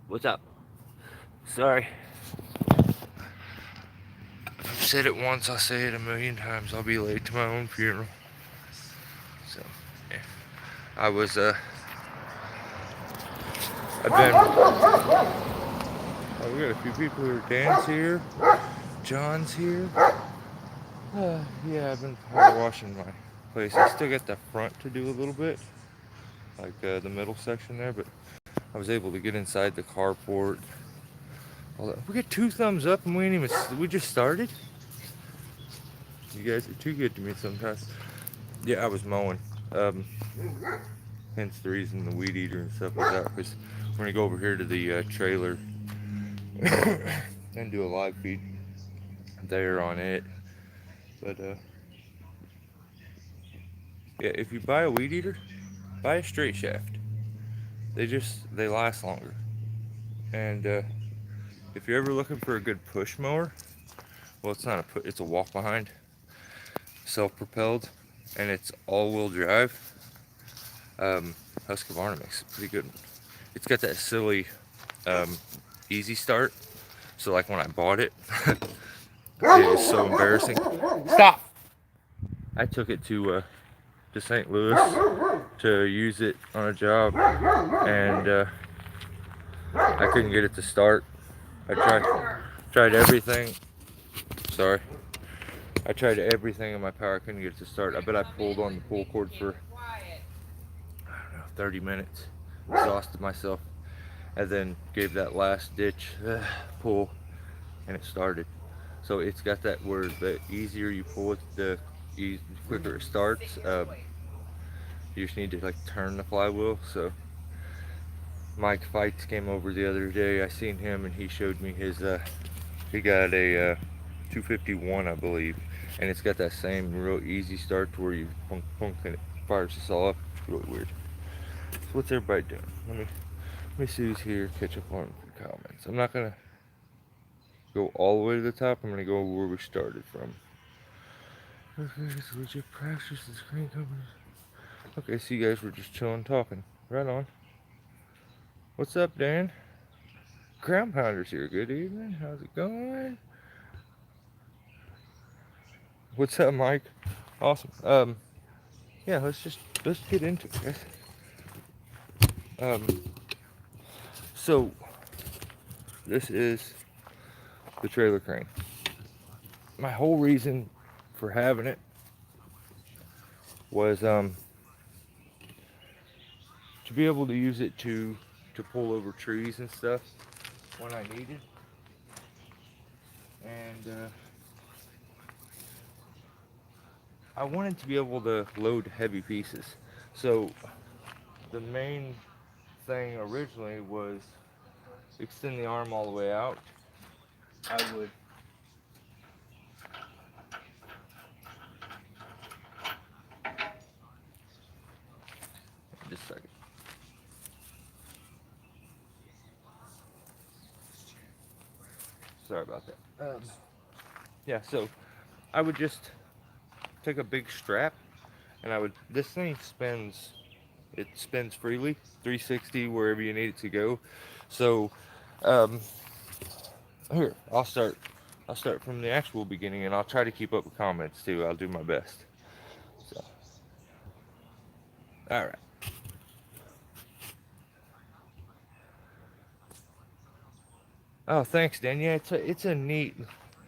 What's up? Sorry. I've said it once, I'll say it a million times. I'll be late to my own funeral. So, yeah. I was, I've been. Oh, we got a few people here. Dan's here. John's here. Yeah, I've been power washing my place. I still got the front to do a little bit, like the middle section there, but I was able to get inside the carport. All that. We got 2 thumbs up and we ain't even. We just started. You guys are too good to me sometimes. Yeah, I was mowing. Um, Hence the reason the weed eater and stuff was out, because we're gonna go over here to the trailer and do a live feed there on it. But yeah, if you buy a weed eater, buy a straight shaft. They last longer. And if you're ever looking for a good push mower, well, it's not a it's a walk behind, self-propelled, and it's all-wheel drive. Um, Husqvarna makes a pretty good one. It's got that silly um, easy start. So like when I bought it, it was so embarrassing. Stop! I took it to St. Louis to use it on a job, and I couldn't get it to start. I tried everything. Sorry, I tried everything in my power. I couldn't get it to start. I bet I pulled on the pull cord for, I don't know, 30 minutes. Exhausted myself, and then gave that last ditch pull, and it started. So it's got that where the easier you pull it, the quicker it starts. You just need to like turn the flywheel. So Mike Fights came over the other day. I seen him and he showed me his. He got a 251, I believe, and it's got that same real easy start to where you punk punk and it fires us all up. It's really weird. So what's everybody doing? Let me see who's here. Catch up on the comments. I'm not gonna go all the way to the top. I'm gonna go where we started from. Okay, so legit practice the screen company. Okay, so you guys were just chilling, talking. Right on. What's up, Dan? Crown Pounder's here. Good evening. How's it going? What's up, Mike? Awesome. Yeah, let's get into it, guys. Um, so this is the trailer crane. My whole reason for having it was to be able to use it to pull over trees and stuff when I needed, and I wanted to be able to load heavy pieces. So the main thing originally was extend the arm all the way out. I would just a second. Sorry about that. Yeah, so I would just take a big strap, and this thing spins freely, 360 wherever you need it to go. So um, here, I'll start from the actual beginning, and I'll try to keep up with comments too. I'll do my best. So, all right. Oh, thanks, Dan. Yeah, it's a neat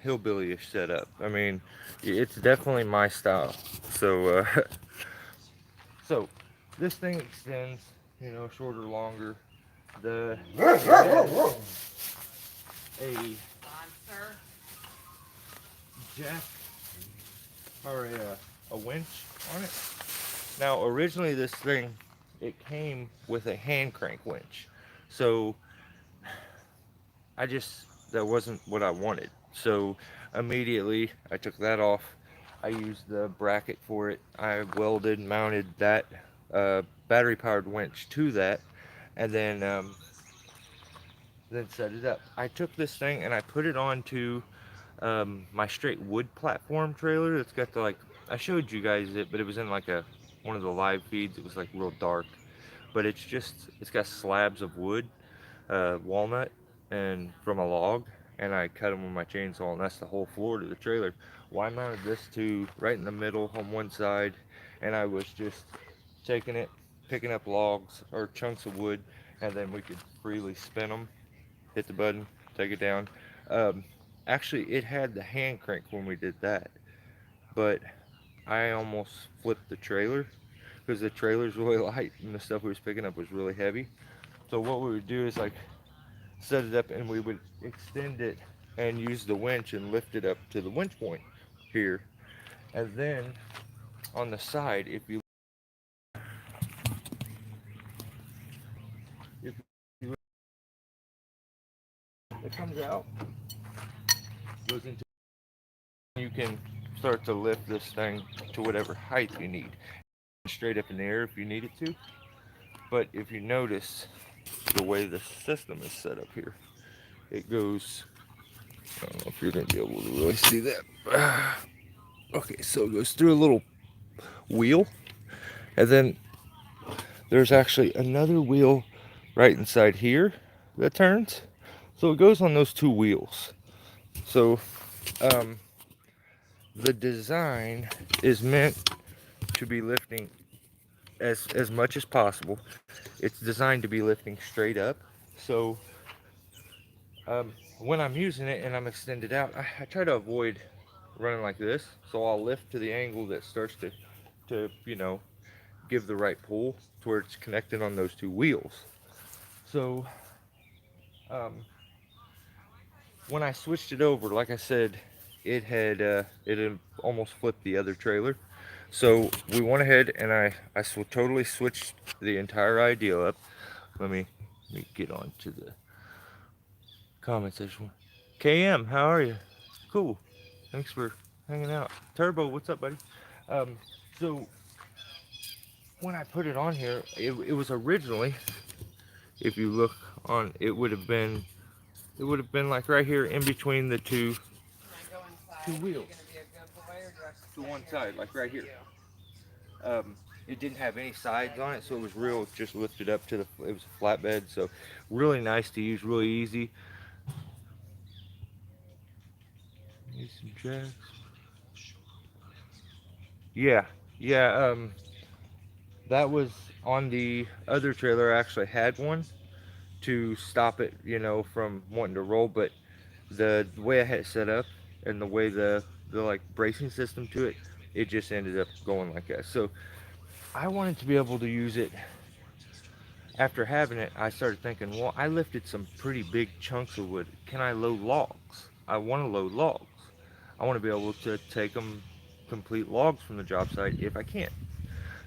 hillbillyish setup. I mean, it's definitely my style. So, so this thing extends, shorter, longer. The a jack or a winch on it. Now, originally this thing, it came with a hand crank winch. So that wasn't what I wanted. So immediately I took that off. I used the bracket for it. I welded and mounted that battery powered winch to that, and then set it up. I took this thing and I put it onto my straight wood platform trailer. It's got the like, I showed you guys it, but it was in like one of the live feeds. It was like real dark, but it's got slabs of wood. walnut and from a log, and I cut them with my chainsaw, and that's the whole floor to the trailer. Well, I mounted this to right in the middle on one side, and I was just taking it, picking up logs or chunks of wood, and then we could freely spin them, hit the button, take it down. Um, Actually, it had the hand crank when we did that, but I almost flipped the trailer because the trailer's really light and the stuff we was picking up was really heavy. So what we would do is like set it up and we would extend it and use the winch and lift it up to the winch point here. And then on the side, if you it comes out, goes into, you can start to lift this thing to whatever height you need. Straight up in the air if you need it to. But if you notice the way the system is set up here, it goes, I don't know if you're going to be able to really see that. Okay, so it goes through a little wheel, and then there's actually another wheel right inside here that turns. So it goes on those two wheels. So um, the design is meant to be lifting as much as possible. It's designed to be lifting straight up. So when I'm using it and I'm extended out, I try to avoid running like this. So I'll lift to the angle that starts to give the right pull to where it's connected on those two wheels. So um, when I switched it over, like I said, it had almost flipped the other trailer. So we went ahead and I totally switched the entire idea up. Let me get on to the comment section. KM, how are you? Cool. Thanks for hanging out. Turbo, what's up, buddy? Um, so when I put it on here, it was originally, if you look on, it would have been like right here in between the two wheels to one side, like right here. It didn't have any sides on it, so it was real, just lifted up to it was a flatbed, so really nice to use, really easy. Need some jacks. Yeah, yeah, that was on the other trailer. I actually had one to stop it, from wanting to roll, but the way I had it set up and the way the like bracing system to it, it just ended up going like that. So I wanted to be able to use it. After having it, I started thinking, well, I lifted some pretty big chunks of wood. Can I load logs? I want to load logs. I want to be able to take them complete logs from the job site if I can.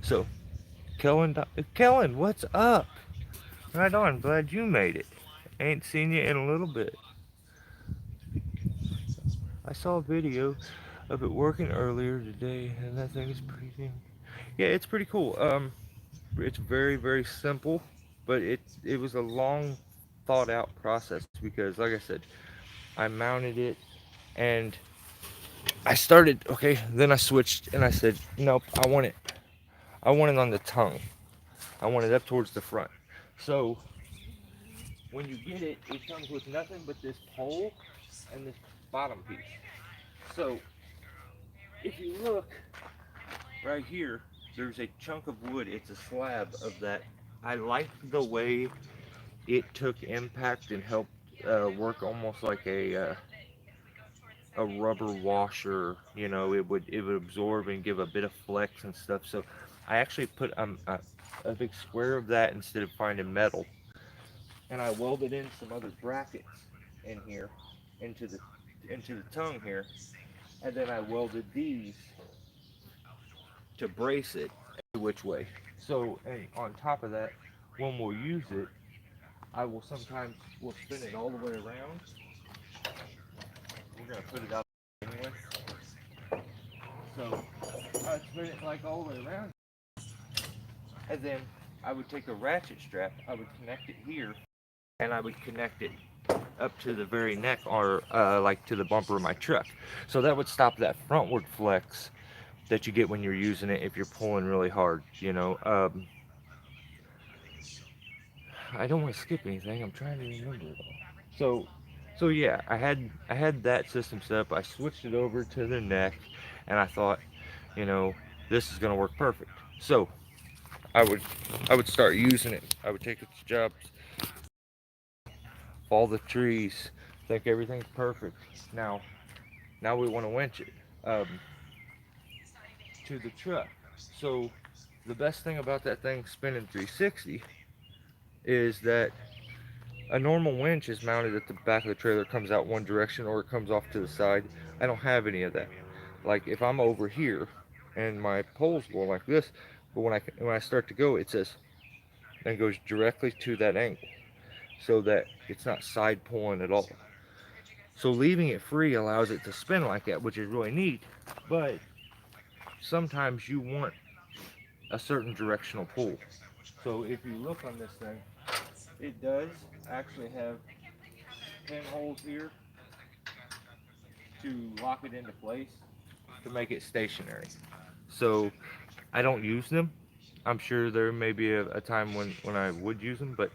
So, Kellen, what's up? Right on. Glad you made it. Ain't seen you in a little bit. I saw a video of it working earlier today, and that thing is pretty. Yeah, it's pretty cool. It's very very simple, but it was a long thought out process because, like I said, I mounted it and I started. Okay, then I switched and I said, nope, I want it on the tongue. I want it up towards the front. So when you get it, it comes with nothing but this pole and this bottom piece. So if you look right here, there's a chunk of wood. It's a slab of that. I like the way it took impact and helped work almost like a rubber washer. It would absorb and give a bit of flex and stuff. So I actually put a big square of that instead of finding metal, and I welded in some other brackets in here into the tongue here, and then I welded these to brace it every which way. So, and on top of that, when we'll use it, I will sometimes we'll spin it all the way around. We're gonna put it out anyway. So I spin it like all the way around, and then I would take a ratchet strap. I would connect it here, and I would connect it up to the very neck or like to the bumper of my truck. So that would stop that frontward flex that you get when you're using it if you're pulling really hard. I don't want to skip anything. I'm trying to remember it all. So, so yeah, I had that system set up. I switched it over to the neck, and I thought, you know, this is gonna work perfect. So I would I would start using it. I would take it to jobs, fall the trees, think everything's perfect. Now we want to winch it to the truck. So the best thing about that thing spinning 360 is that a normal winch is mounted at the back of the trailer, comes out one direction or it comes off to the side. I don't have any of that. Like if I'm over here and my pole's going like this, but when I start to go, it says and goes directly to that angle, so that it's not side pulling at all. So leaving it free allows it to spin like that, which is really neat. But sometimes you want a certain directional pull. So if you look on this thing, it does actually have pinholes here to lock it into place to make it stationary. So I don't use them. I'm sure there may be a time when I would use them, but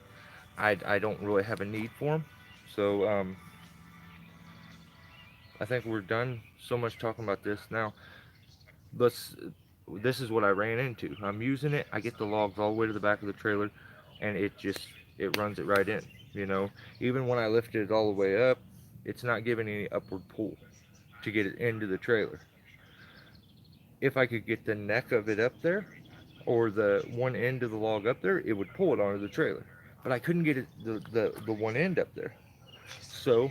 I don't really have a need for them. So I think we're done so much talking about this. Now let's this is what I ran into. I'm using it, I get the logs all the way to the back of the trailer, and it runs it right in, you know. Even when I lifted it all the way up, it's not giving any upward pull to get it into the trailer. If I could get the neck of it up there, or the one end of the log up there, it would pull it onto the trailer. But I couldn't get it the one end up there. So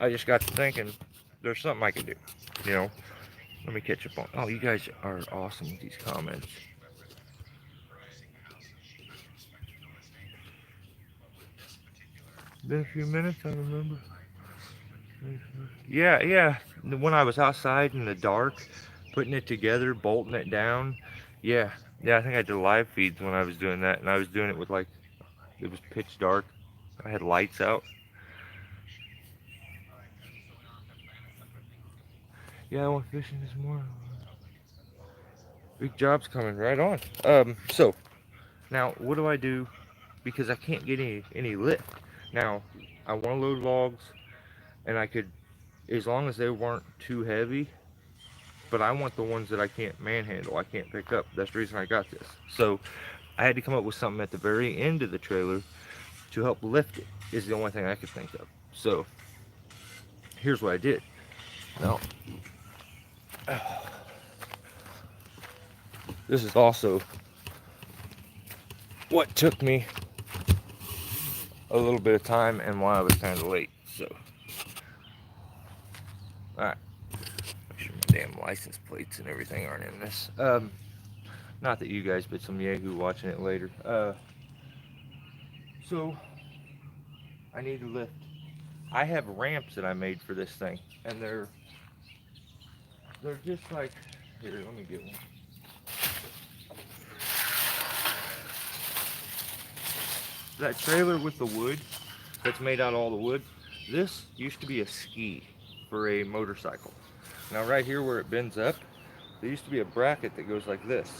I just got to thinking, there's something I can do, you know. Let me catch up on. Oh, you guys are awesome with these comments. Been a few minutes, I remember. Yeah, yeah. When I was outside in the dark, putting it together, bolting it down. Yeah, yeah. I think I did live feeds when I was doing that, and I was doing it with like it was pitch dark. I had lights out. Yeah, I went fishing this morning. Big job's coming right on. So now what do I do? Because I can't get any lift. Now I want to load logs, and I could, as long as they weren't too heavy. But I want the ones that I can't manhandle, I can't pick up. That's the reason I got this. So I had to come up with something at the very end of the trailer to help lift it, is the only thing I could think of. So here's what I did. Now, this is also what took me a little bit of time and why I was kind of late. So, alright, make sure my damn license plates and everything aren't in this. Not that you guys, but some Yahoo watching it later. So I need to lift. I have ramps that I made for this thing, and they're just like, here, let me get one. That trailer with the wood that's made out of all the wood, this used to be a ski for a motorcycle. Now right here where it bends up, there used to be a bracket that goes like this.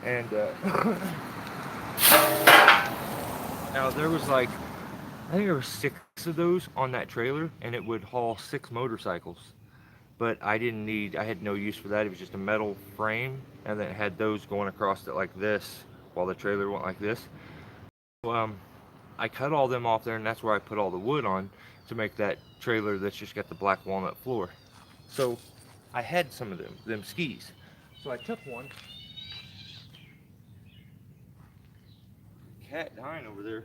And now there was like, I think there were 6 of those on that trailer, and it would haul 6 motorcycles. But I had no use for that. It was just a metal frame, and then it had those going across it like this, while the trailer went like this. So, I cut all them off there, and that's where I put all the wood on to make that trailer that's just got the black walnut floor. So I had some of them skis. So I took one. Cat dying over there.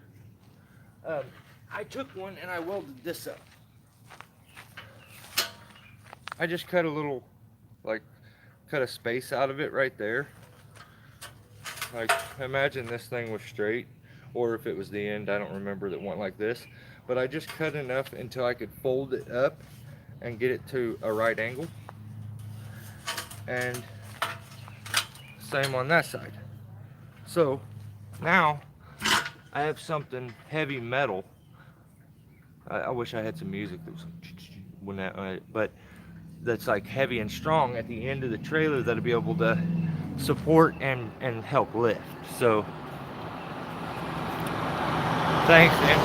I took one and I welded this up. I just cut a little, like, cut a space out of it right there. Like, imagine this thing was straight, or if it was the end, I don't remember, that went like this. But I just cut enough until I could fold it up and get it to a right angle. And same on that side. So now I have something heavy metal. I wish I had some music that was when that, but that's like heavy and strong at the end of the trailer that'll be able to support and help lift. So Thanks, man.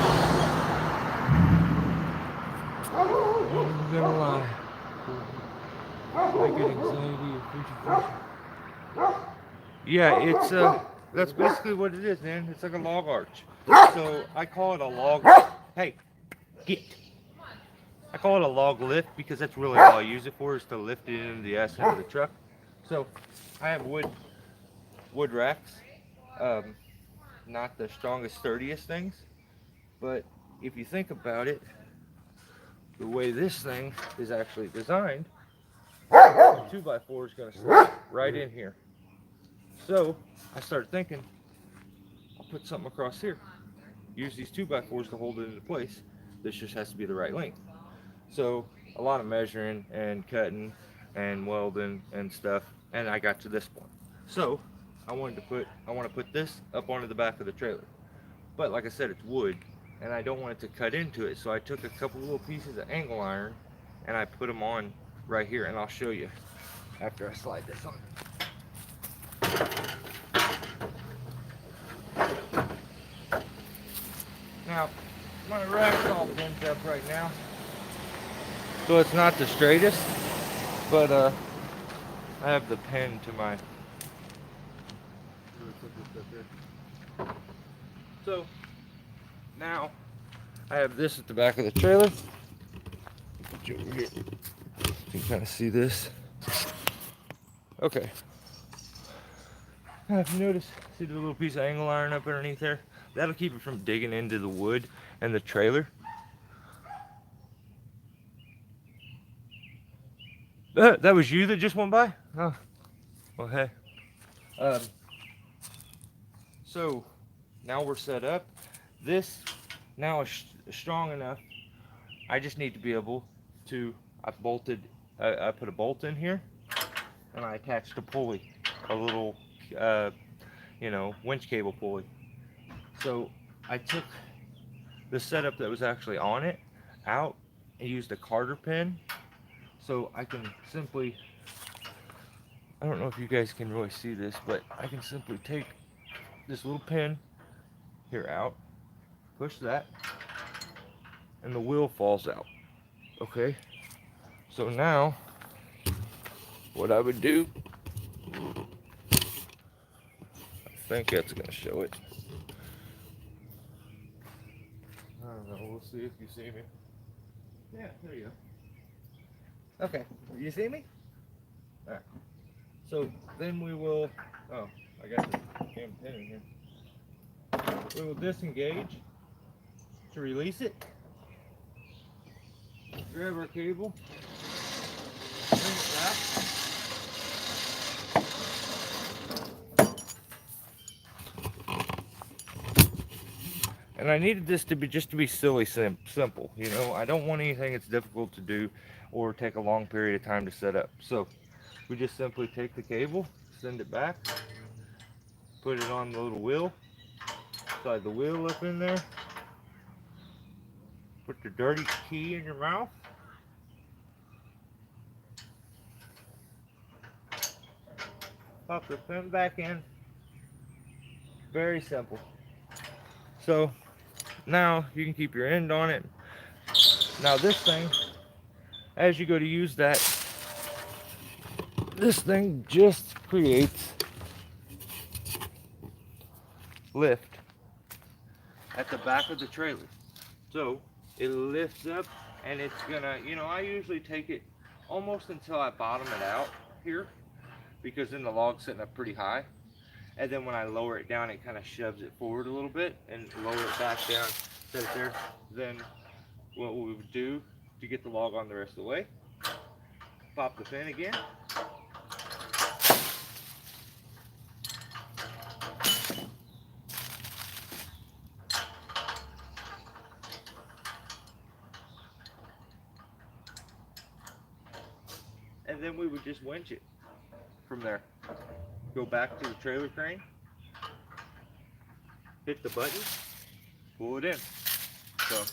I'm gonna lie. I get anxiety of fishing. Yeah, it's that's basically what it is, man. It's like a log arch. So I call it a log. Hey, get. I call it a log lift because that's really all I use it for, is to lift it into the ass end of the truck. So I have wood racks. Um, Not the strongest, sturdiest things, but if you think about it, the way this thing is actually designed, the 2x4 is going to slide right in here. So I started thinking, I'll put something across here. Use these 2x4s to hold it into place. This just has to be the right length. So a lot of measuring and cutting and welding and stuff, and I got to this point. So I want to put this up onto the back of the trailer. But like I said, it's wood, and I don't want it to cut into it. So I took a couple little pieces of angle iron, and I put them on right here, and I'll show you after I slide this on. Now, my rack's all bent up right now, so it's not the straightest, but I have the pen to my. So now I have this at the back of the trailer. Put you over here. You can kind of see this. Okay. Now if you notice, see the little piece of angle iron up underneath there? That'll keep it from digging into the wood and the trailer. That was you that just went by? Oh, well, hey. So now we're set up. This now is strong enough. I just need to be able to, I put a bolt in here, and I attached a pulley, a little, winch cable pulley. So I took the setup that was actually on it out and used a Carter pin, so I can simply, I don't know if you guys can really see this, but I can simply take this little pin here out, push that, and the wheel falls out. Okay, so now what I would do, I think that's gonna show it. I don't know, we'll see if you see me. Yeah, there you go. Okay, you see me? Alright, so then we will, oh, I got this damn pin in here. We will disengage to release it. Grab our cable, bring it back. And I needed this to be just to be silly simple, you know. I don't want anything that's difficult to do or take a long period of time to set up. So we just simply take the cable, send it back, put it on the little wheel, slide the wheel up in there, put the dirty key in your mouth, pop the pin back in. Very simple. So now you can keep your end on it. Now this thing, as you go to use that, this thing just creates lift at the back of the trailer. So it lifts up, and it's gonna, I usually take it almost until I bottom it out here, because then the log's sitting up pretty high. And then when I lower it down, it kind of shoves it forward a little bit and lower it back down, set it there. Then what we would do to get the log on the rest of the way, pop the pin again. And then we would just winch it from there. Go back to the trailer crane, hit the button, pull it in. So,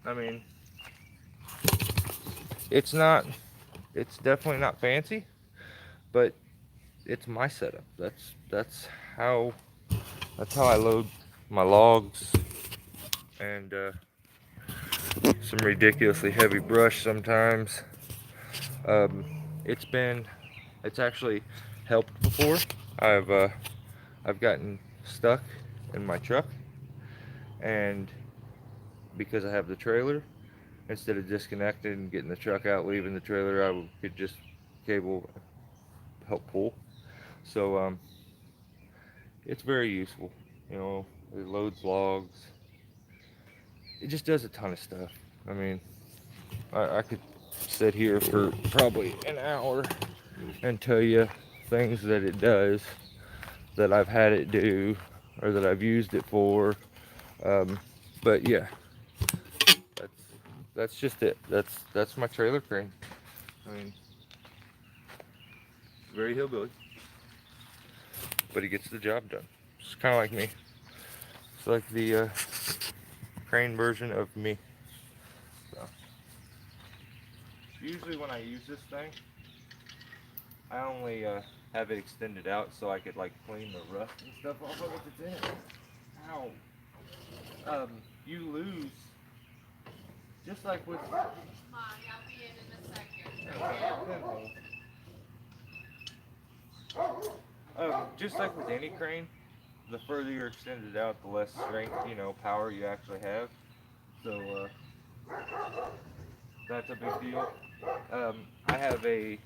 I mean, it's definitely not fancy, but it's my setup. That's how I load my logs, and some ridiculously heavy brush sometimes. Um, it's been, it's actually helped before. I've uh, I've gotten stuck in my truck, and because I have the trailer, instead of disconnecting and getting the truck out, leaving the trailer, could just cable help pull. So it's very useful. You know, it loads logs. It just does a ton of stuff. I mean, I could sit here for probably an hour and tell you things that it does, that I've had it do, or that I've used it for. Um, but yeah, that's that's just it. That's my trailer crane. I mean, very hillbilly, but he gets the job done. It's kind of like me. It's like the crane version of me. So usually when I use this thing, I only have it extended out so I could like clean the rust and stuff off of it that's in it. Ow. You lose, just like with. Mommy, I'll be in a second. Just like with any crane, the further you're extended out, the less strength, power you actually have. So that's a big deal. I have a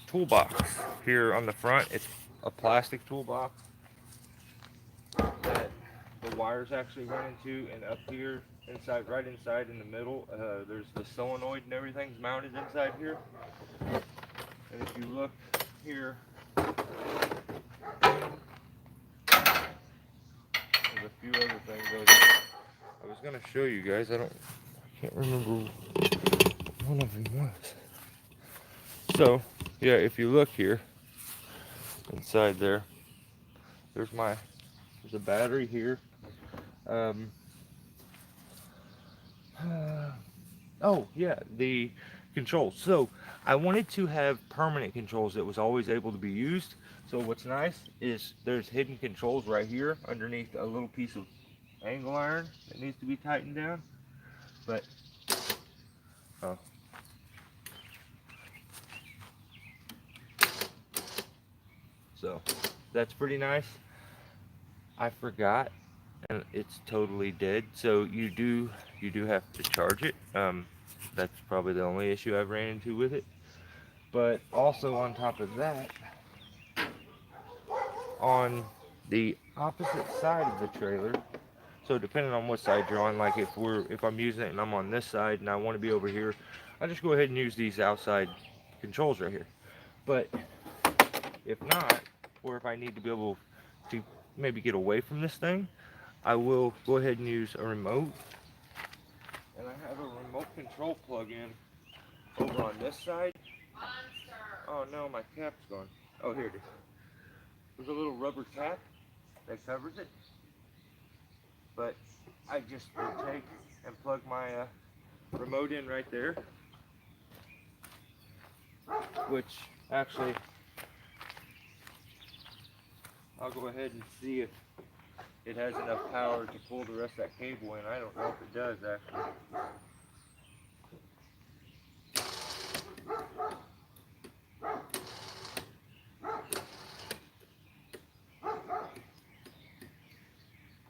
toolbox here on the front. It's a plastic toolbox that the wires actually run into, and up here inside, right inside in the middle, there's the solenoid and everything's mounted inside here. And if you look here, there's a few other things I was gonna show you guys. I can't remember what one of them was. So yeah, if you look here inside there, there's a battery here. Um, oh yeah, the controls. So I wanted to have permanent controls that was always able to be used. So what's nice is there's hidden controls right here underneath a little piece of angle iron that needs to be tightened down. But oh, so that's pretty nice. I forgot, and it's totally dead. So you do have to charge it. That's probably the only issue I've ran into with it. But also on top of that, on the opposite side of the trailer, so depending on what side you're on, like if I'm using it and I'm on this side and I want to be over here, I just go ahead and use these outside controls right here. But if not, or if I need to be able to maybe get away from this thing, I will go ahead and use a remote. And I have a remote control plug-in over on this side. Oh no, my cap's gone. Oh, here it is. There's a little rubber cap that covers it. But I just will take and plug my remote in right there. Which actually, I'll go ahead and see if it has enough power to pull the rest of that cable in. I don't know if it does actually.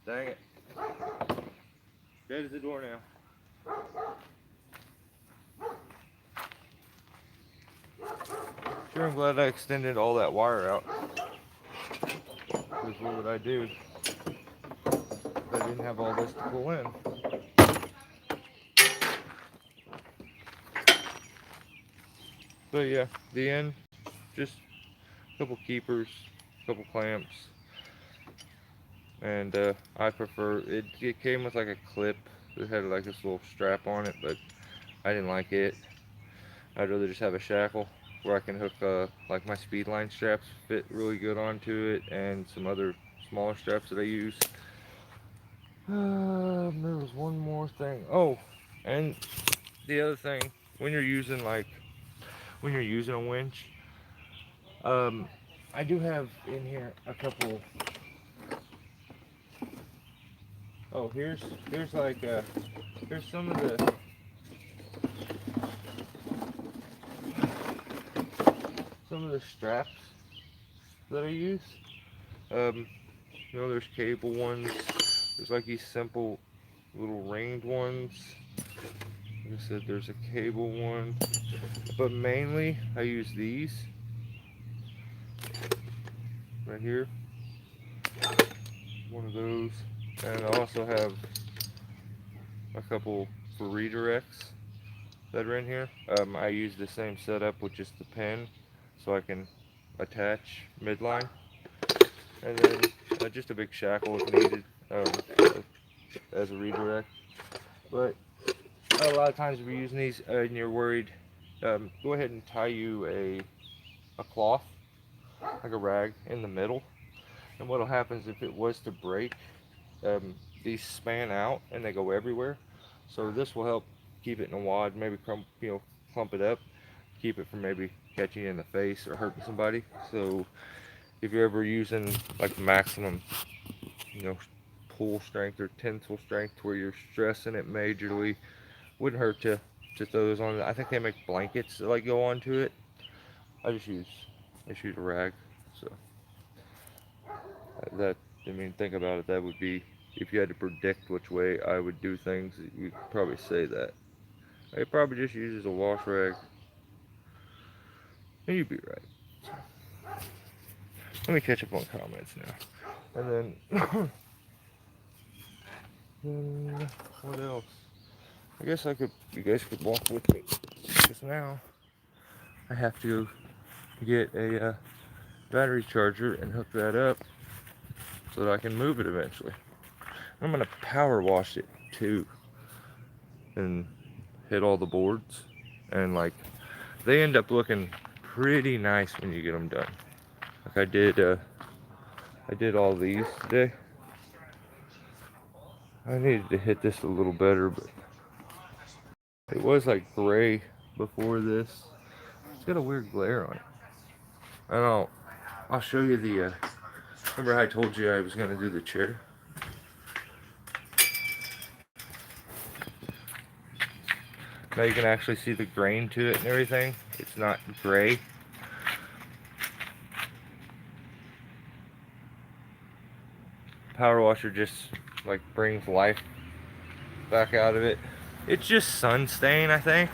Dang it. Dead as the door now. Sure, I'm glad I extended all that wire out. Because what would I do if I didn't have all this to pull in? But yeah, the end, just a couple keepers, a couple clamps, and I prefer it. It came with like a clip that had like this little strap on it, but I didn't like it. I'd rather just have a shackle where I can hook like my speed line straps fit really good onto it, and some other smaller straps that I use. There was one more thing. Oh, and the other thing, when you're using a winch, I do have in here a couple Oh, here's like here's some of the straps that I use. Um, you know, there's cable ones. There's like these simple little ringed ones. Like I said, there's a cable one, but mainly I use these right here. One of those, and I also have a couple for redirects that are in here. I use the same setup with just the pin, so I can attach midline, and then just a big shackle if needed as a redirect. But a lot of times if you're using these and you're worried, go ahead and tie you a cloth, like a rag, in the middle. And what'll happen is if it was to break, um, these span out and they go everywhere. So this will help keep it in a wad, maybe clump it up, keep it from maybe catching you in the face or hurting somebody. So if you're ever using like maximum, you know, pull strength or tensile strength where you're stressing it majorly, wouldn't hurt to throw those on. I think they make blankets that like go onto it. I just use a rag. So that, I mean, think about it. That would be, if you had to predict which way I would do things, you'd probably say that. I probably just uses a wash rag, and you'd be right. So, let me catch up on comments now, and then what else? I guess you guys could walk with me, because now I have to get a battery charger and hook that up so that I can move it eventually. I'm gonna power wash it too, and hit all the boards, and like they end up looking pretty nice when you get them done. Like I did all these today. I needed to hit this a little better, but it was like gray before this. It's got a weird glare on it. I don't. I'll show you the. Remember how I told you I was gonna do the chair? Now you can actually see the grain to it and everything. It's not gray. Power washer just like brings life back out of it. It's just sun stain, I think,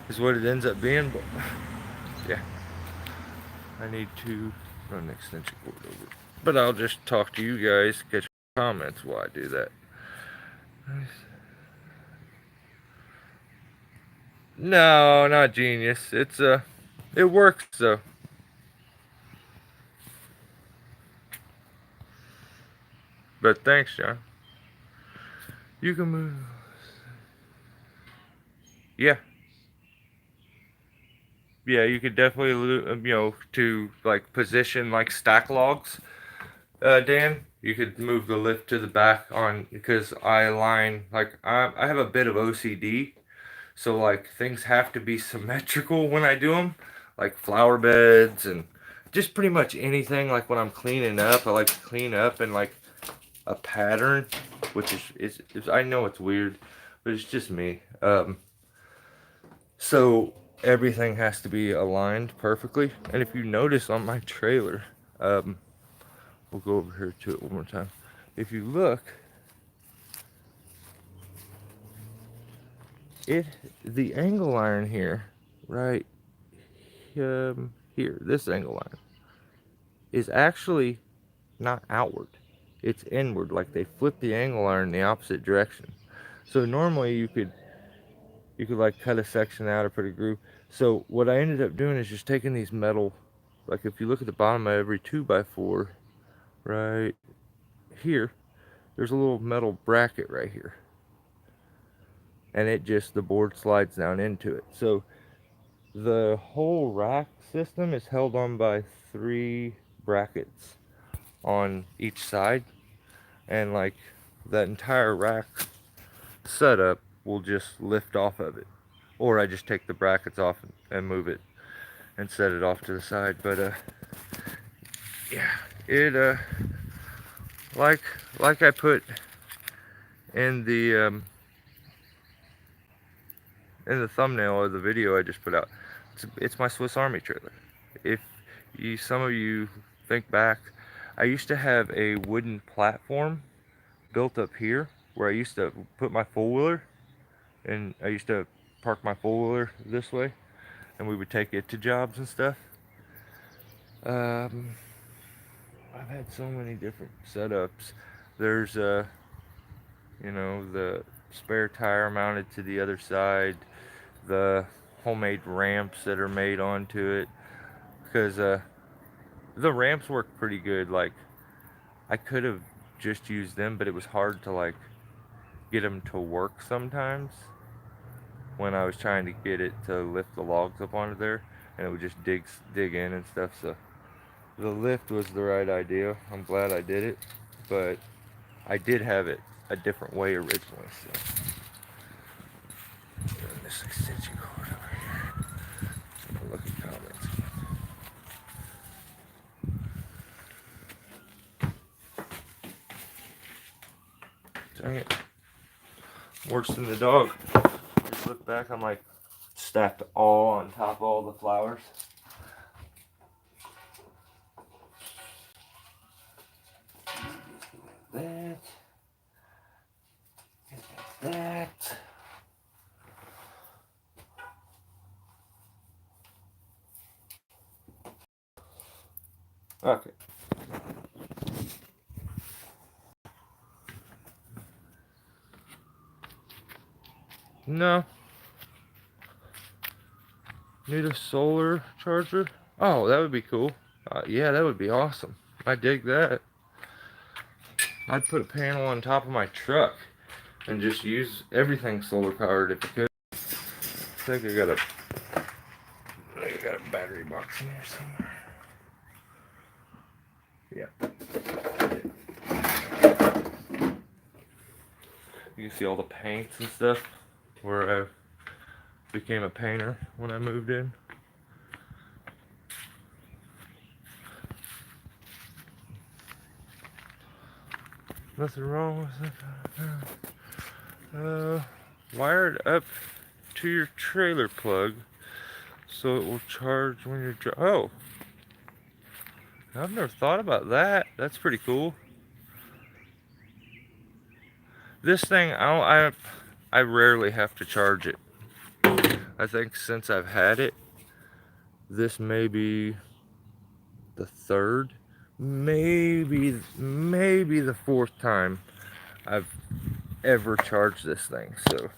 is what it ends up being. But yeah, I need to run an extension cord over. But I'll just talk to you guys, catch comments while I do that. No, not genius. It works though. But thanks, John. You can move. Yeah, yeah. You could definitely, to like position like stack logs. Dan, you could move the lift to the back on because I align like I have a bit of OCD, so like things have to be symmetrical when I do them, like flower beds and just pretty much anything. Like when I'm cleaning up, I like to clean up in like a pattern, which is I know it's weird, but it's just me. So everything has to be aligned perfectly. And if you notice on my trailer, we'll go over here to it one more time. If you look, the angle iron here, right here, this angle iron is actually not outward. It's inward, like they flip the angle iron in the opposite direction. So normally you could like cut a section out or put a groove. So what I ended up doing is just taking these metal, like if you look at the bottom of every 2x4, right here, there's a little metal bracket right here. And the board slides down into it. So the whole rack system is held on by 3 brackets on each side. And like that entire rack setup will just lift off of it. Or I just take the brackets off and move it and set it off to the side. But yeah, it like I put in the thumbnail of the video I just put out. It's my Swiss Army trailer. If some of you think back, I used to have a wooden platform built up here where I used to put my four-wheeler, and I used to park my four-wheeler this way, and we would take it to jobs and stuff. Um, I've had so many different setups. There's you know, the spare tire mounted to the other side, the homemade ramps that are made onto it, because the ramps work pretty good. Like, I could have just used them, but it was hard to like get them to work sometimes when I was trying to get it to lift the logs up onto there, and it would just dig in and stuff. So the lift was the right idea. I'm glad I did it, but I did have it a different way originally. So this extension cord over here. Look at comments. Dang it. Worse than the dog. Just look back, I'm like stacked all on top of all the flowers. That. That. Okay. No. Need a solar charger? Oh, that would be cool. Yeah, that would be awesome. I dig that. I'd put a panel on top of my truck and just use everything solar powered if I could. I think I got a battery box in here somewhere. Yeah. You can see all the paints and stuff where I became a painter when I moved in. Nothing wrong with it. Wired up to your trailer plug so it will charge when you're oh, I've never thought about that. That's pretty cool. This thing, I rarely have to charge it. I think since I've had it, this may be the third, maybe the fourth time I've ever charged this thing. So,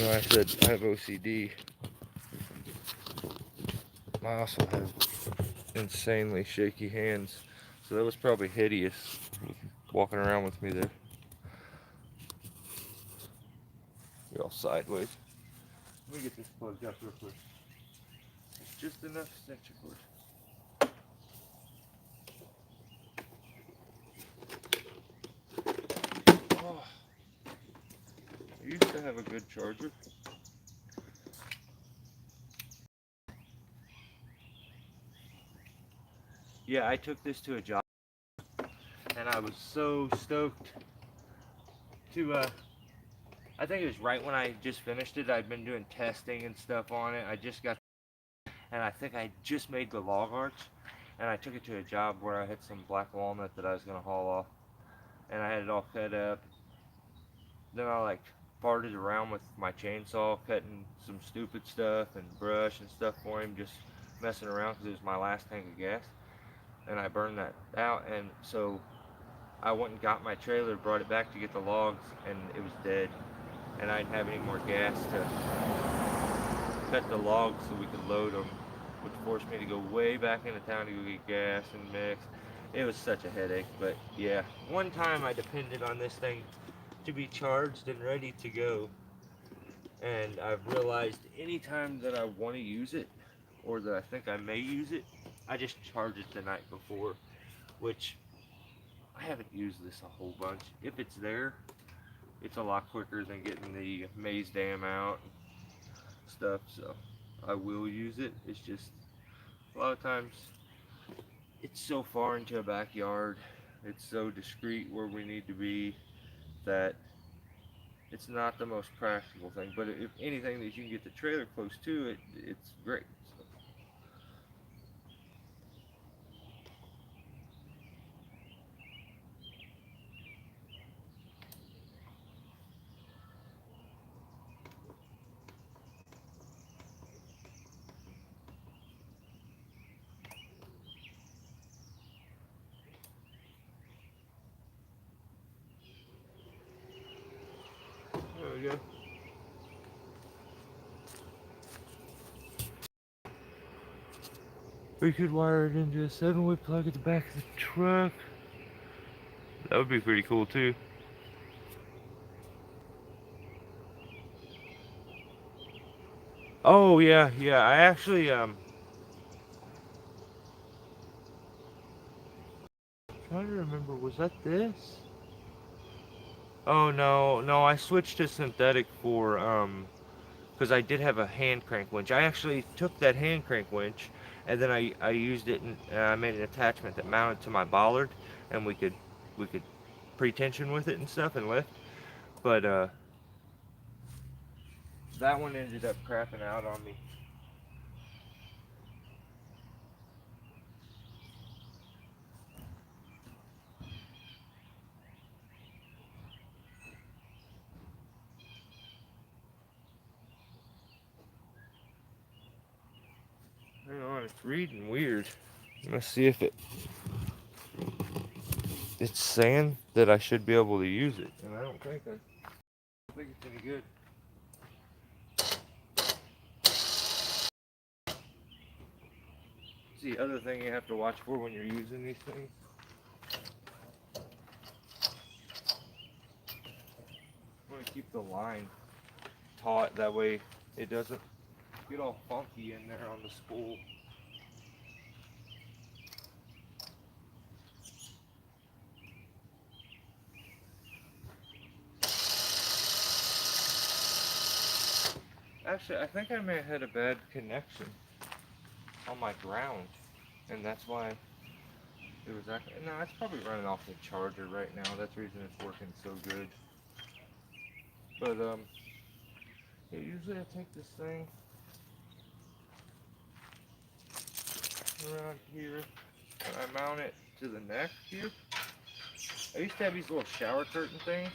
like I said, I have OCD. I also have insanely shaky hands, so that was probably hideous walking around with me there. You're all sideways. Let me get this plugged up real quick. It's just enough extension cord. Oh, I used to have a good charger. Yeah, I took this to a job, and I was so stoked to, I think it was right when I just finished it. I'd been doing testing and stuff on it. I just got, and I think I just made the log arch, and I took it to a job where I had some black walnut that I was going to haul off, and I had it all cut up. Then I like farted around with my chainsaw, cutting some stupid stuff and brush and stuff for him, just messing around because it was my last tank of gas. And I burned that out, and so I went and got my trailer, brought it back to get the logs, and it was dead. And I didn't have any more gas to cut the logs so we could load them, which forced me to go way back into town to go get gas and mix. It was such a headache, but yeah. One time I depended on this thing to be charged and ready to go, and I've realized anytime that I want to use it, or that I think I may use it, I just charge it the night before, which I haven't used this a whole bunch. If it's there, it's a lot quicker than getting the maze dam out and stuff, so I will use it. It's just, a lot of times, it's so far into a backyard It's so discreet where we need to be that it's not the most practical thing. But if anything that you can get the trailer close to it, it's great. So, there we go. We could wire it into a 7-way plug at the back of the truck. That would be pretty cool too. Oh yeah, yeah. I actually trying to remember, was that this? Oh no, no, I switched to synthetic for because I did have a hand crank winch. I actually took that hand crank winch and then I used it and I made an attachment that mounted to my bollard and we could pre-tension with it and stuff and lift. But that one ended up crapping out on me. Hang on, it's reading weird. Let's see if it's saying that I should be able to use it, and I don't think it's any good. It's the other thing you have to watch for when you're using these things. I want to keep the line taut, that way it doesn't get all funky in there on the spool. Actually, I think I may have had a bad connection on my ground, and that's why it was actually, no, it's probably running off the charger right now. That's the reason it's working so good. But yeah, usually I take this thing around here and I mount it to the neck here. I used to have these little shower curtain things,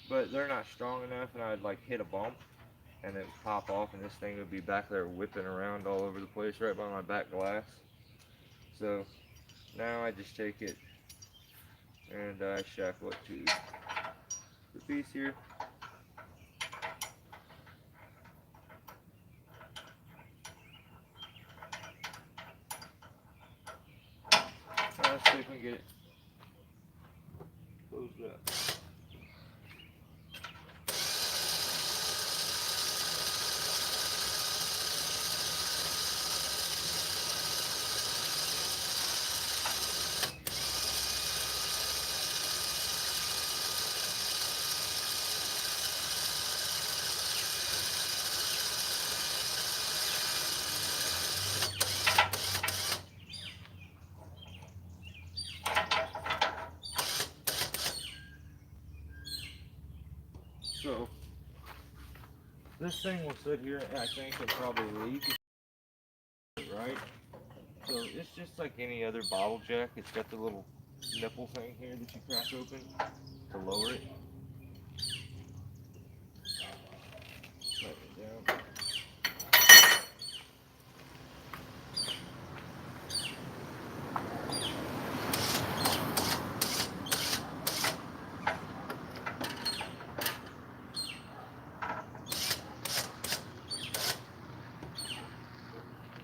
but they're not strong enough, and I'd like hit a bump and it would pop off, and this thing would be back there whipping around all over the place right by my back glass. So now I just take it and I shackle it to the piece here. Let's see if we can get it closed up. So this thing will sit here, and I think it'll probably leak, right? So it's just like any other bottle jack. It's got the little nipple thing here that you crack open to lower it. Let it down.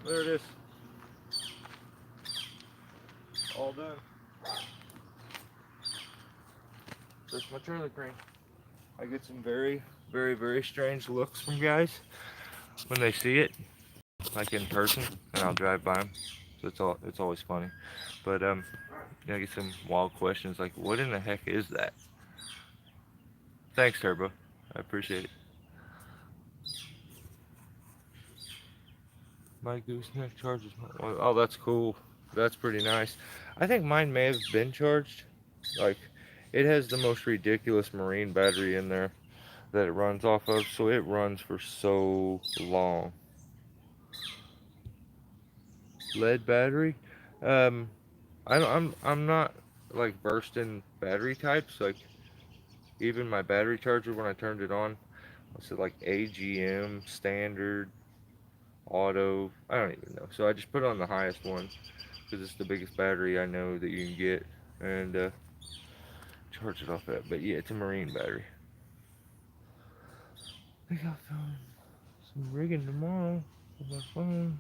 There it is. All done. That's my trailer crane. I get some very, very, very strange looks from guys when they see it, like in person, and I'll drive by them. So it's always funny. But I get some wild questions like, "What in the heck is that?" Thanks, Turbo. I appreciate it. My gooseneck charges. Oh, that's cool. That's pretty nice. I think mine may have been charged. Like, it has the most ridiculous marine battery in there that it runs off of, so it runs for so long. Lead battery. Um, I'm not like versed in battery types. Like, even my battery charger when I turned it on, was it like AGM, standard, auto? I don't even know. So I just put it on the highest one because it's the biggest battery I know that you can get, and charge it off that. But yeah, it's a marine battery. I think I'll film some rigging tomorrow with my phone.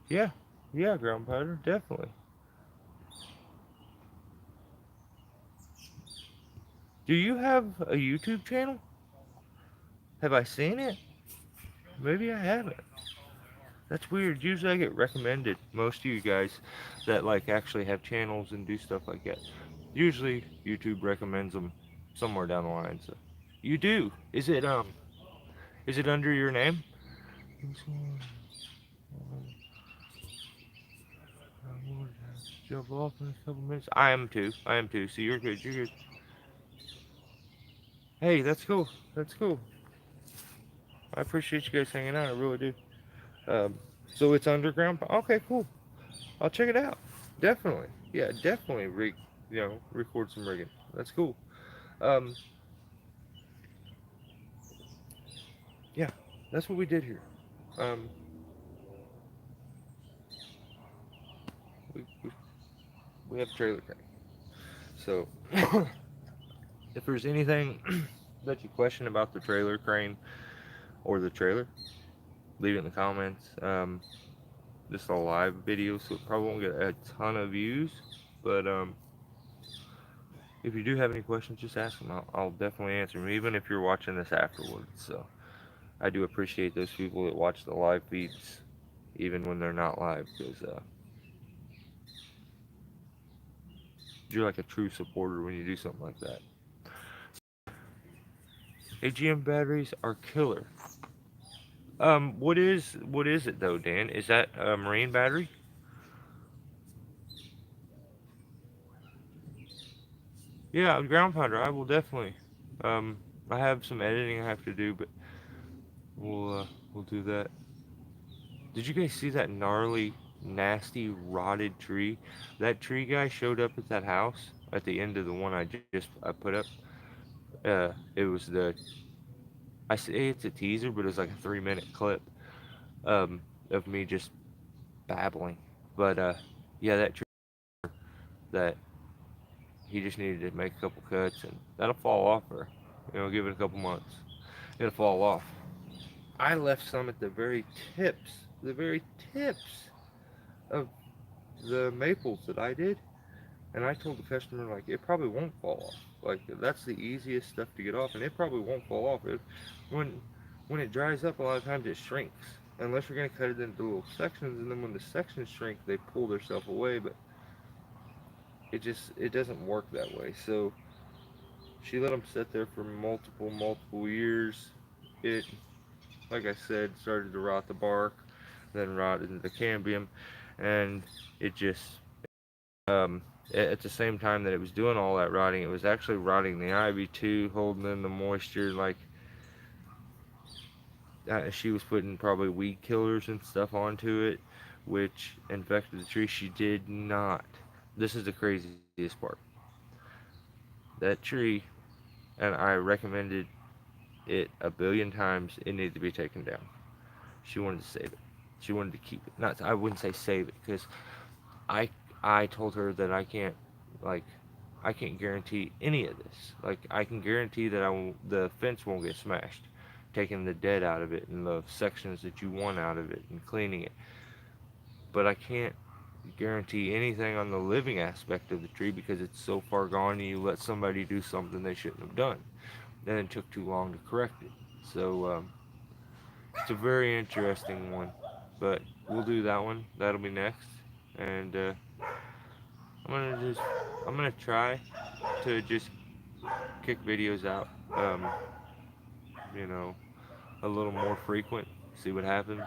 Yeah, yeah, ground powder, definitely. Do you have a YouTube channel? Have I seen it? Maybe I haven't. That's weird. Usually I get recommended. Most of you guys that like actually have channels and do stuff like that. Usually YouTube recommends them somewhere down the line. So you do. Is it under your name? Jump off in a couple minutes. I am too. I am too. So you're good. You're good. Hey, that's cool. That's cool. I appreciate you guys hanging out. I really do. Um, so it's underground. Okay, cool. I'll check it out. Definitely. Yeah, definitely. Record some rigging. That's cool. Um, yeah, that's what we did here. Um, we we have a trailer tank. So if there's anything that you question about the trailer crane or the trailer, leave it in the comments. This is a live video, so it probably won't get a ton of views. But if you do have any questions, just ask them. I'll definitely answer them, even if you're watching this afterwards. So I do appreciate those people that watch the live feeds, even when they're not live, because you're like a true supporter when you do something like that. AGM batteries are killer. What is it though, Dan? Is that a marine battery? Yeah, ground pounder. I will definitely. Um, I have some editing I have to do, but we'll do that. Did you guys see that gnarly, nasty, rotted tree? That tree guy showed up at that house at the end of the one I put up. It was the I say it's a teaser, but it was like a 3 minute clip um of me just babbling. But yeah, that tree that he just needed to make a couple cuts and that'll fall off, or give it a couple months. It'll fall off. I left some at the very tips of the maples that I did, and I told the customer like it probably won't fall off. Like that's the easiest stuff to get off, and it probably won't fall off. When when it dries up, a lot of times it shrinks. Unless you're gonna cut it into little sections, and then when the sections shrink, they pull themselves away. But it doesn't work that way. So she let them sit there for multiple years. It, like I said, started to rot the bark, then rot into the cambium, and it just at the same time that it was doing all that rotting, it was actually rotting the ivy too, holding in the moisture. Like she was putting probably weed killers and stuff onto it, which infected the tree. She did not. This is the craziest part. That tree, and I recommended it a billion times. It needed to be taken down. She wanted to save it. She wanted to keep it. Not. I wouldn't say save it because I I told her that like I can't guarantee any of this. Like I can guarantee that the fence won't get smashed, taking the dead out of it and the sections that you want out of it and cleaning it. But I can't guarantee anything on the living aspect of the tree because it's so far gone and you let somebody do something they shouldn't have done. Then it took too long to correct it. So it's a very interesting one. But we'll do that one. That'll be next. And I'm gonna just I'm gonna try to just kick videos out, um, you know, a little more frequent. See what happens.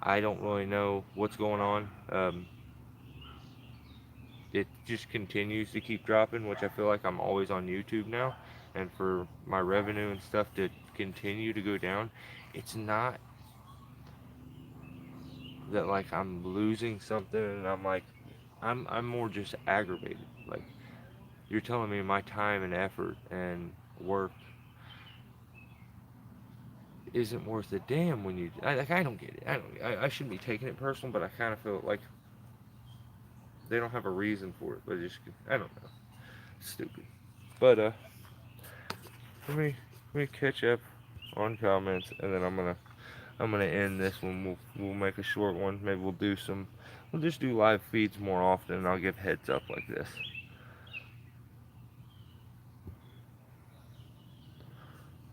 I don't really know what's going on. It just continues to keep dropping, which I feel like I'm always on YouTube now. And for my revenue and stuff to continue to go down, it's not that like I'm losing something and I'm like, I'm more just aggravated. Like, you're telling me my time and effort and work isn't worth a damn when you like, I don't get it. I shouldn't be taking it personal, but I kind of feel like they don't have a reason for it. But it just, I don't know, stupid. But let me let me catch up on comments, and then I'm gonna end this one. We'll make a short one. Maybe we'll just do live feeds more often, and I'll give heads up like this.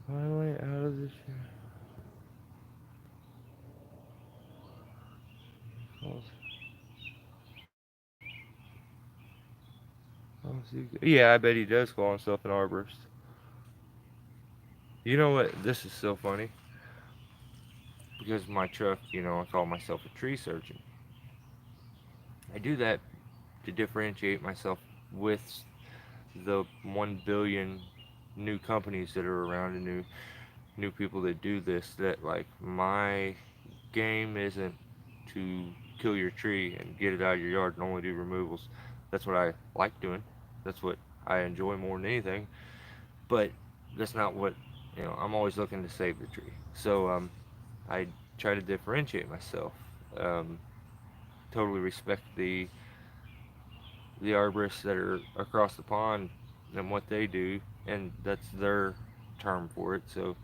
Finally out of this. Yeah, I bet he does call himself an arborist. You know what? This is so funny because my truck, I call myself a tree surgeon. I do that to differentiate myself with the 1 billion new companies that are around and new people that do this. That like my game isn't to kill your tree and get it out of your yard and only do removals. That's what I like doing. That's what I enjoy more than anything. But that's not what I'm always looking to save the tree. So I try to differentiate myself. Um, totally respect the arborists that are across the pond and what they do, and that's their term for it. So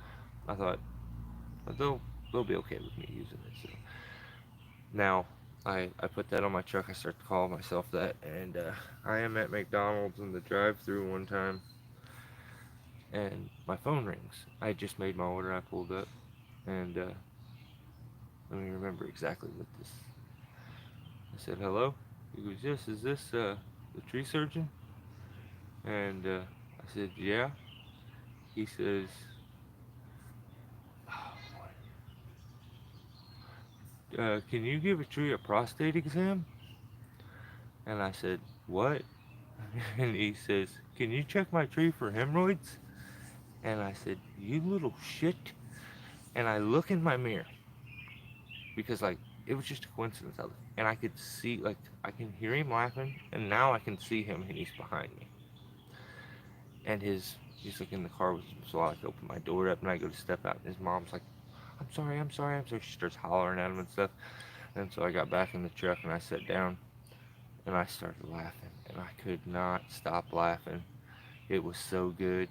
I thought they'll be okay with me using it. So now I put that on my truck. I start to call myself that, and I am at McDonald's in the drive-through one time, and my phone rings. I just made my order. I pulled up, and let me remember exactly what this. I said hello. He goes, yes. Is this the tree surgeon? And I said, yeah. He says, can you give a tree a prostate exam? And I said, what? And he says, can you check my tree for hemorrhoids? And I said, you little shit. And I look in my mirror because, like, it was just a coincidence. And I could see, like, I can hear him laughing, and now I can see him, and he's behind me. And he's like in the car with him, so I like open my door up, and I go to step out, and his mom's like, I'm sorry, I'm sorry, I'm sorry. She starts hollering at him and stuff. And so I got back in the truck, and I sat down, and I started laughing, and I could not stop laughing. It was so good.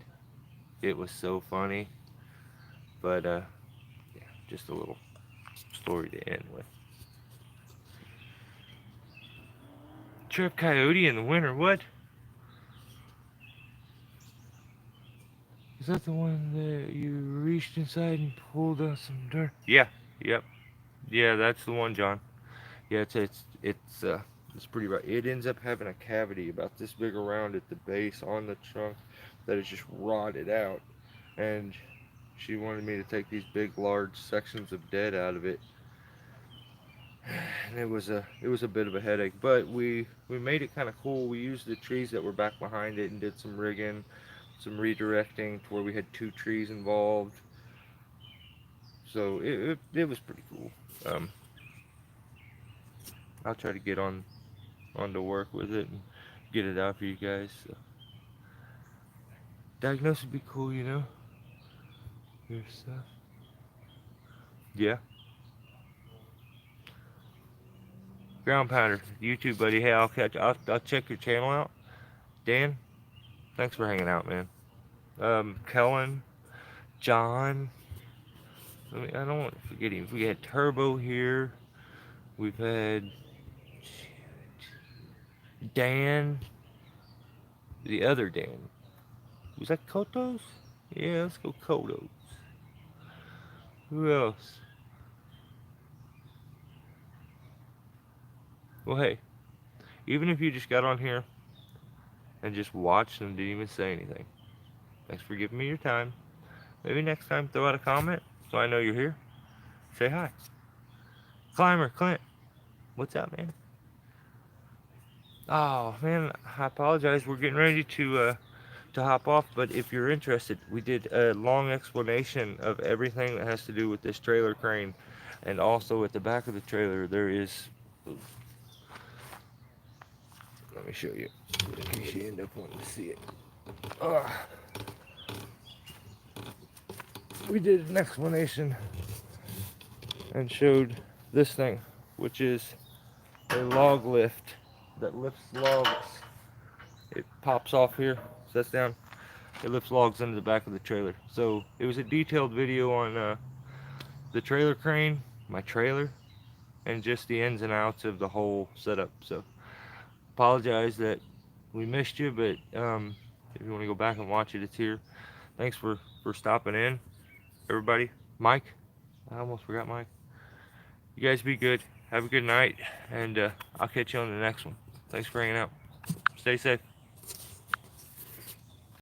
It was so funny. But yeah, just a little story to end with. Trip coyote in the winter. What? Is that the one that you reached inside and pulled out some dirt? Yeah. Yep. Yeah, that's the one, John. Yeah, it's pretty right. It ends up having a cavity about this big around at the base on the trunk that is just rotted out, and she wanted me to take these big, large sections of dead out of it, and it was a bit of a headache. But we made it kind of cool. We used the trees that were back behind it and did some rigging, some redirecting to where we had two trees involved. So it was pretty cool. Um, I'll try to get on to work with it and get it out for you guys. So, diagnose would be cool, your stuff. Yeah. Ground Pounder, YouTube buddy. Hey, I'll check your channel out. Dan, thanks for hanging out, man. Kellen, John. I don't want to forget him. We had Turbo here. We've had Dan, the other Dan. Was that Kotos? Yeah, let's go Kotos. Who else? Well, hey, even if you just got on here and just watched and didn't even say anything, thanks for giving me your time. Maybe next time throw out a comment so I know you're here. Say hi. Climber, Clint, what's up, man? Oh man, I apologize. We're getting ready to hop off, but if you're interested, we did a long explanation of everything that has to do with this trailer crane, and also at the back of the trailer there is. Let me show you, in case you end up wanting to see it. We did an explanation and showed this thing, which is a log lift that lifts logs. It pops off here, sets down, it lifts logs into the back of the trailer. So it was a detailed video on the trailer crane, my trailer, and just the ins and outs of the whole setup. So apologize that we missed you, but if you want to go back and watch it, it's here. Thanks for stopping in, everybody. Mike, I almost forgot Mike. You guys be good. Have a good night, and I'll catch you on the next one. Thanks for hanging out. Stay safe.